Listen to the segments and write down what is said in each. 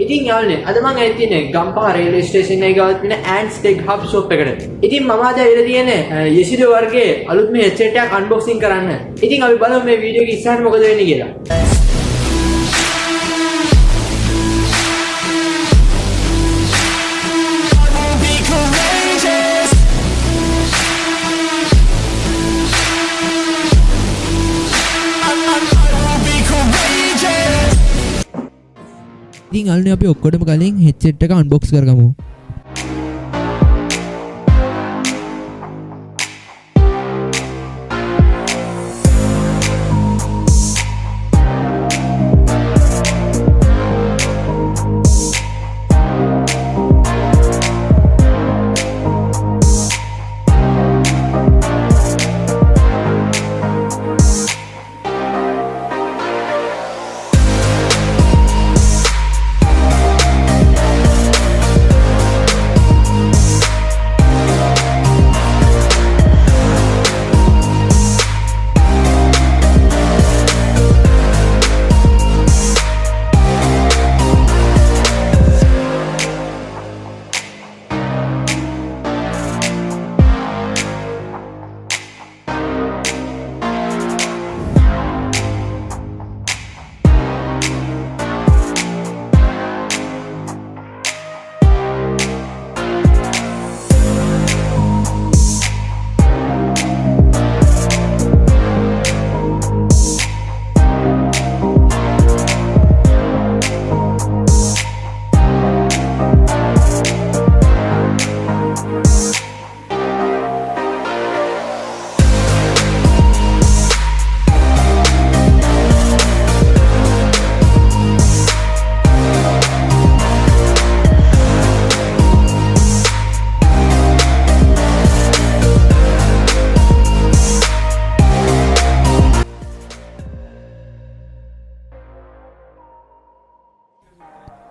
ඉතින් යාළුවනේ අද මම ඇවිත් තියෙන්නේ ගම්පහ රේල්වේ ස්ටේෂන් එකේ ගාව තියෙන ඈන්ට්ස් ටෙක් හබ් ෂොප් එකට. ඉතින් මම අද ඇවිල්ලා තියෙන්නේ යසිඩෝ වර්ගයේ අලුත්ම headset එකක් අන්බොක්සින් කරන්න. ඉතින් අපි බලමු මේ වීඩියෝ එක ඉස්සරහට මොකද වෙන්නේ කියලා. ඉතින් අල්නේ අපි ඔක්කොටම කලින් headset එක unbox කරගමු.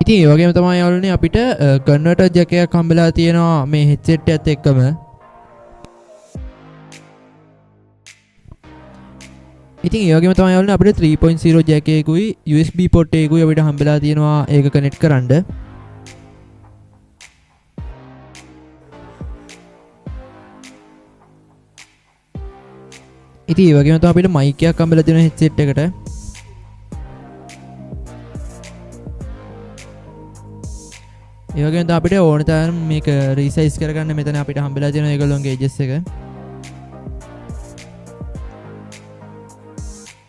ඉතින් ඒ වගේම තමයි යාළුවනේ අපිට කන්වර්ටර් ජැක් එකක් හම්බෙලා තියෙනවා මේ headset එකත් එක්කම. ඉතින් ඒ වගේම තමයි යාළුවනේ අපිට 3.0 ජැක් එකකුයි USB port එකකුයි අපිට හම්බෙලා තියෙනවා ඒක කනෙක්ට් කරන්න. ඉතින් ඒ වගේම තමයි අපිට mic එකක් හම්බෙලා තියෙනවා headset එකට. ඒ වගේම තමයි අපිට ඕන තරම් මේක රීසයිස් කරගන්න මෙතන අපිට හම්බෙලා තියෙන ඒගොල්ලෝගේ එජස් එක.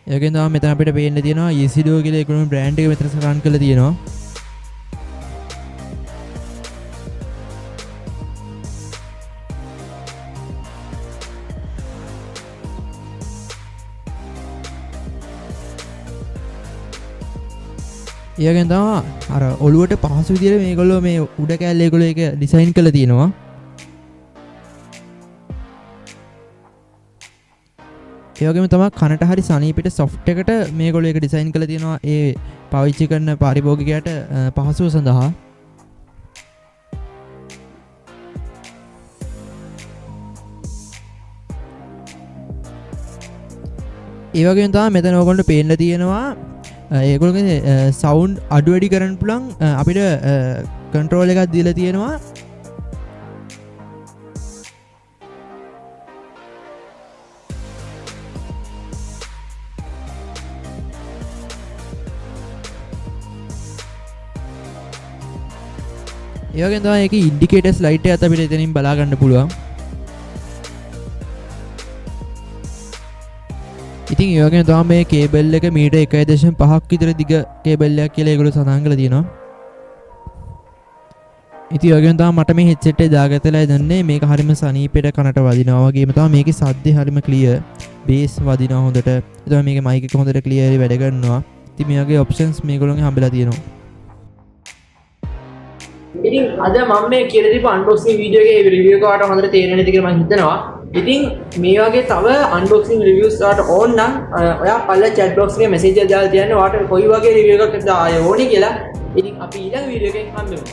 ඒ වගේම තමයි මෙතන අපිට පේන්න තියෙනවා යසිඩෝ කියලා ඒගොල්ලෝගේ බ්‍රෑන්ඩ් එක මෙතන රන් කරලා තියෙනවා. ඒ වගේම තමයි අර ඔළුවට පහසු විදියට මේගොල්ලෝ මේ උඩ කෑල්ල ඒගොල්ලෝ ඒක ඩිසයින් කරලා තියෙනවා. ඒ වගේම තමයි කනට හරි සනීපෙට සොෆ්ට් එකට මේගොල්ලෝ ඒක ඩිසයින් කරලා තියෙනවා ඒ පාවිච්චි කරන පරිභෝගිකයාට පහසුව සඳහා. ඒ වගේම තමයි මෙතන ඕගොල්ලන්ට පේන්න තියෙනවා ඒගොල්ලෝගේ සවුන්ඩ් අඩු වැඩි කරන්න පුළුවන් අපිට කන්ට්‍රෝල් එකක් දීලා තියෙනවා. ඒ වගේම තමයි ඒකේ ඉන්ඩිකේටර්ස් ලයිට් එකත් අපිට එතනින් බලා ගන්න පුළුවන්. ඉතින් ඒ වගේම තමයි මේ කේබල් එක මීටර් 1.5ක් විතර දිග කේබල් එකක් කියලා ඒගොල්ලෝ සඳහන් කරලා තියෙනවා. ඉතින් ඒ වගේම තමයි මට මේ headset එක දාගත්තලා ඉඳන්නේ මේක හරිම සනීපෙට කනට වදිනවා වගේම තමයි මේකේ සද්දේ හරිම ක්ලියර් බේස් වදිනවා හොඳට. ඒ තමයි මේකේ මයික් එක හොඳට ක්ලියර්ලි වැඩ කරනවා. ඉතින් මේ වගේ ඔප්ෂන්ස් මේගොල්ලෝගේ හම්බෙලා තියෙනවා. ඉතින් අද මම මේ කියලා දීපු අන්බොක්සින් වීඩියෝ එකේ රිවිව් එක ඔයාලට හොඳට තේරෙන්නේ නැති කියලා මම හිතනවා. ඉතින් මේ වගේ තව අන්බොක්සින් රිවිව්ස් වලට ඕන නම් ඔයා පල්ල chat box එකේ message එක දාලා තියන්න ඔයාලට කොයි වගේ රිවිව් එකක්ද ආයේ ඕනේ කියලා. ඉතින් අපි ඊළඟ වීඩියෝ එකෙන් හම්බෙමු.